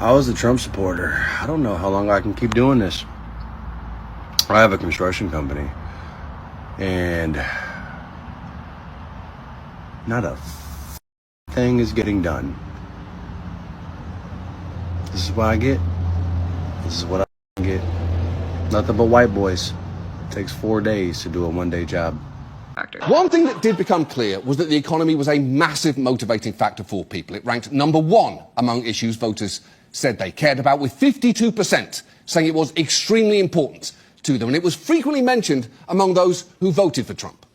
I was a Trump supporter. I don't know how long I can keep doing this. I have a construction company, and not a thing is getting done. This is what I get. This is what I get. Nothing but white boys. It takes 4 days to do a one-day job. One thing that did become clear was that the economy was a massive motivating factor for people. It ranked number one among issues voters said they cared about, with 52% saying it was extremely important to them. And it was frequently mentioned among those who voted for Trump.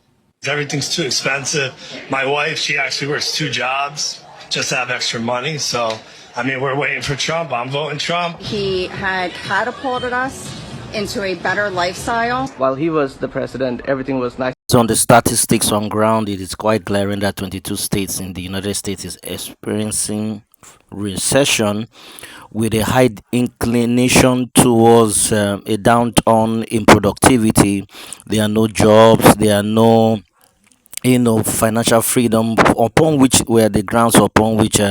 Everything's too expensive. My wife, she actually works 2 jobs just to have extra money. So, I mean, we're waiting for Trump. I'm voting Trump. He had catapulted us into a better lifestyle. While he was the president, everything was nice. So on the statistics on ground, it is quite glaring that 22 states in the United States is experiencing recession, with a high inclination towards a downturn in productivity. There are no jobs, there are no financial freedom, upon which were the grounds upon which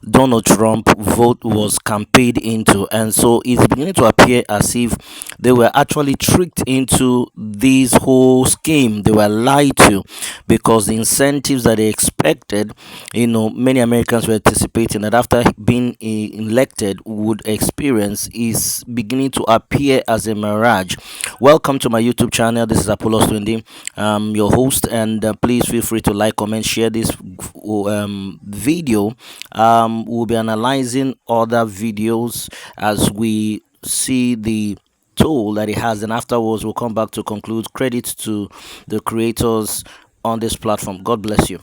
Donald Trump vote was campaigned into. And so it's beginning to appear as if they were actually tricked into this whole scheme. They were lied to, because the incentives that they expected, many Americans were anticipating that after being elected would experience, is beginning to appear as a mirage. Welcome to my YouTube channel. This is Apollos 20. I'm your host, and please feel free to like, comment, share this video. We'll be analyzing other videos as we see the toll that it has, and afterwards we'll come back to conclude. Credit to the creators on this platform. God bless you.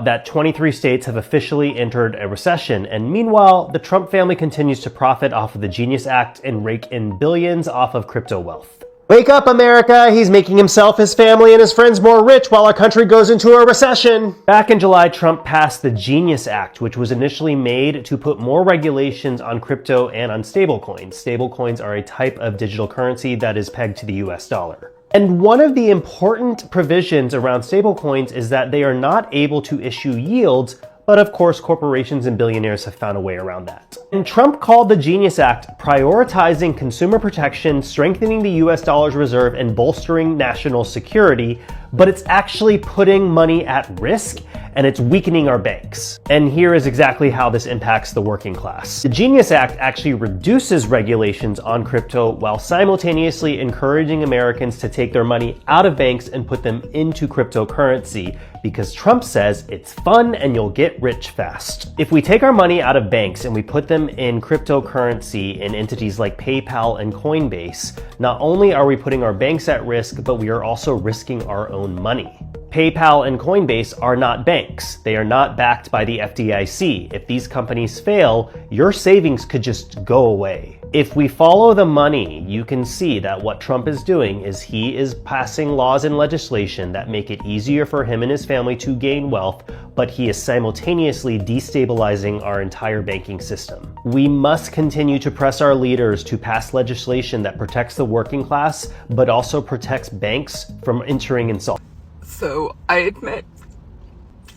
That 23 states have officially entered a recession, and meanwhile, the Trump family continues to profit off of the Genius Act and rake in billions off of crypto wealth. Wake up, America! He's making himself, his family, and his friends more rich while our country goes into a recession. Back in July, Trump passed the Genius Act, which was initially made to put more regulations on crypto and on stablecoins. Stablecoins are a type of digital currency that is pegged to the US dollar. And one of the important provisions around stablecoins is that they are not able to issue yields, but of course corporations and billionaires have found a way around that. And Trump called the Genius Act prioritizing consumer protection, strengthening the US dollar's reserve, and bolstering national security, but it's actually putting money at risk, and it's weakening our banks. And here is exactly how this impacts the working class. The Genius Act actually reduces regulations on crypto while simultaneously encouraging Americans to take their money out of banks and put them into cryptocurrency, because Trump says it's fun and you'll get rich fast. If we take our money out of banks and we put them in cryptocurrency in entities like PayPal and Coinbase, not only are we putting our banks at risk, but we are also risking our own money. PayPal and Coinbase are not banks. They are not backed by the FDIC. If these companies fail, your savings could just go away. If we follow the money, you can see that what Trump is doing is he is passing laws and legislation that make it easier for him and his family to gain wealth, but he is simultaneously destabilizing our entire banking system. We must continue to press our leaders to pass legislation that protects the working class, but also protects banks from entering insolvency. So I admit,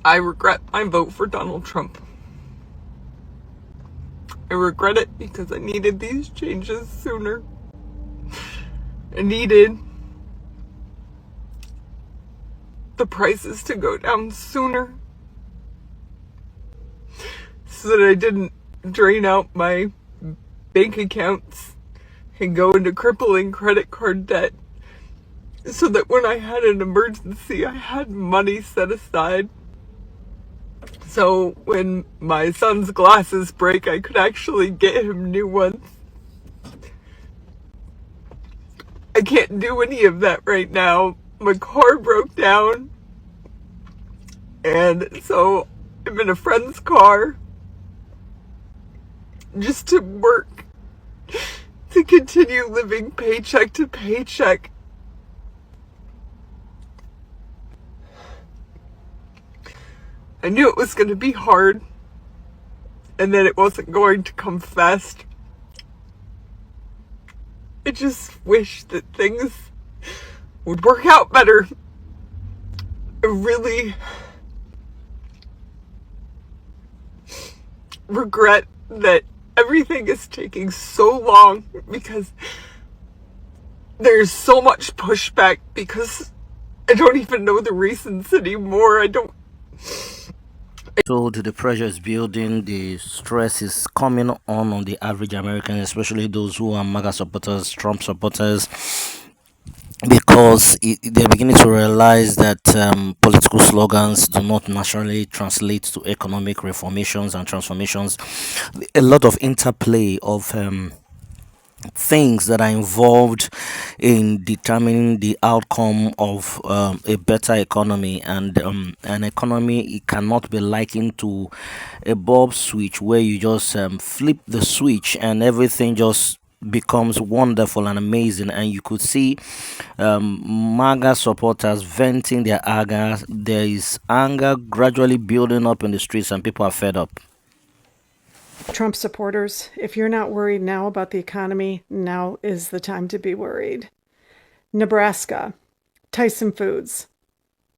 I regret my vote for Donald Trump. I regret it because I needed these changes sooner. I needed the prices to go down sooner so that I didn't drain out my bank accounts and go into crippling credit card debt, so that when I had an emergency, I had money set aside. So when my son's glasses break, I could actually get him new ones. I can't do any of that right now. My car broke down, and so I'm in a friend's car just to work, to continue living paycheck to paycheck. I knew it was going to be hard, and that it wasn't going to come fast. I just wish that things would work out better. I really regret that everything is taking so long because there's so much pushback because I don't even know the reasons anymore. So the pressure is building, the stress is coming on the average American, especially those who are MAGA supporters, Trump supporters, because they're beginning to realize that political slogans do not naturally translate to economic reformations and transformations. A lot of interplay of things that are involved in determining the outcome of a better economy, and an economy, it cannot be likened to a bulb switch where you just flip the switch and everything just becomes wonderful and amazing. And you could see MAGA supporters venting their anger. There is anger gradually building up in the streets and people are fed up. Trump supporters, if you're not worried now about the economy, now is the time to be worried. Nebraska, Tyson Foods.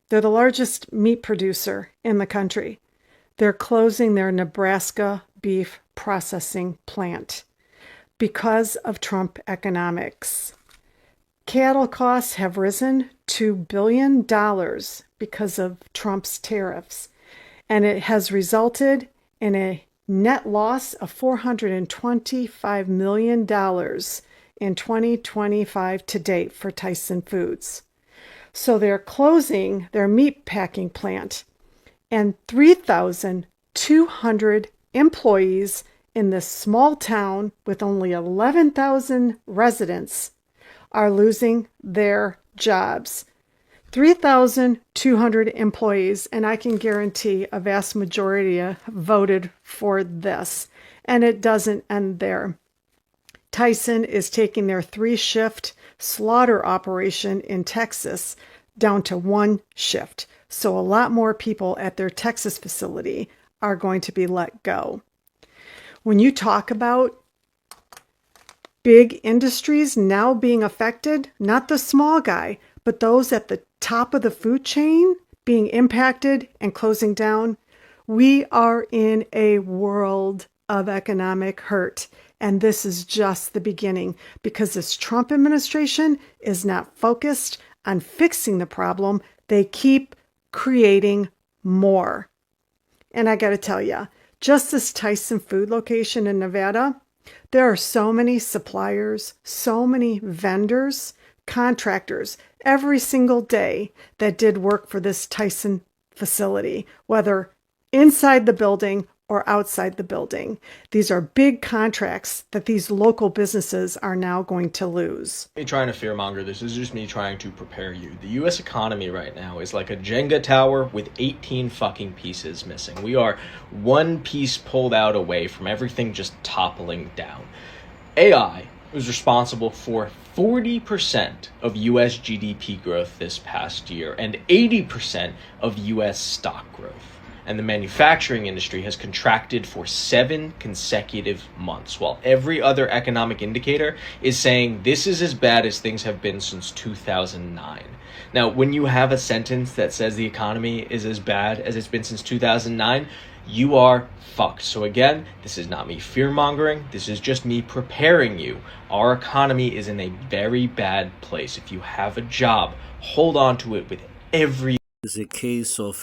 They're the largest meat producer in the country. They're closing their Nebraska beef processing plant because of Trump economics. Cattle costs have risen $2 billion because of Trump's tariffs, and it has resulted in a net loss of $425 million in 2025 to date for Tyson Foods. So they're closing their meat packing plant, and 3,200 employees in this small town with only 11,000 residents are losing their jobs. 3,200 employees, and I can guarantee a vast majority voted for this. And it doesn't end there. Tyson is taking their 3-shift slaughter operation in Texas down to 1 shift. So a lot more people at their Texas facility are going to be let go. When you talk about big industries now being affected, not the small guy, but those at the top of the food chain being impacted and closing down, we are in a world of economic hurt. And this is just the beginning, because this Trump administration is not focused on fixing the problem. They keep creating more. And I got to tell you, just this Tyson food location in Nevada, there are so many suppliers, so many vendors, contractors every single day that did work for this Tyson facility, whether inside the building or outside the building. These are big contracts that these local businesses are now going to lose. Me trying to fearmonger this is just me trying to prepare you. The U.S. economy right now is like a Jenga tower with 18 fucking pieces missing. We are one piece pulled out away from everything just toppling down. AI was responsible for 40% of U.S. GDP growth this past year and 80% of U.S. stock growth. And the manufacturing industry has contracted for 7 consecutive months, while every other economic indicator is saying this is as bad as things have been since 2009. Now, when you have a sentence that says the economy is as bad as it's been since 2009, you are fucked. So again, this is not me fear-mongering. This is just me preparing you. Our economy is in a very bad place. If you have a job, hold on to it with every... It's a case of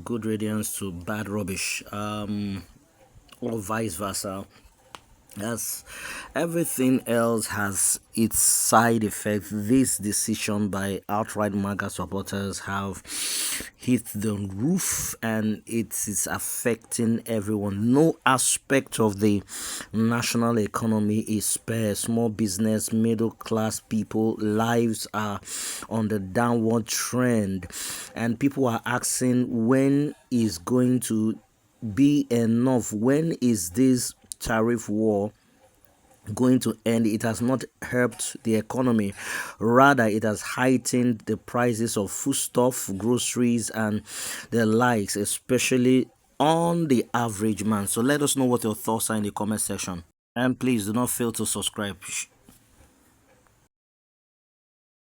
good riddance to bad rubbish, or vice versa. As everything else has its side effects, this decision by outright MAGA supporters have hit the roof, and it is affecting everyone. No aspect of the national economy is spared. Small business, middle class people, lives are on the downward trend, and people are asking, when is going to be enough? When is this tariff war going to end? It has not helped the economy. Rather, it has heightened the prices of foodstuff, groceries, and the likes, especially on the average man. So let us know what your thoughts are in the comment section. And please do not fail to subscribe.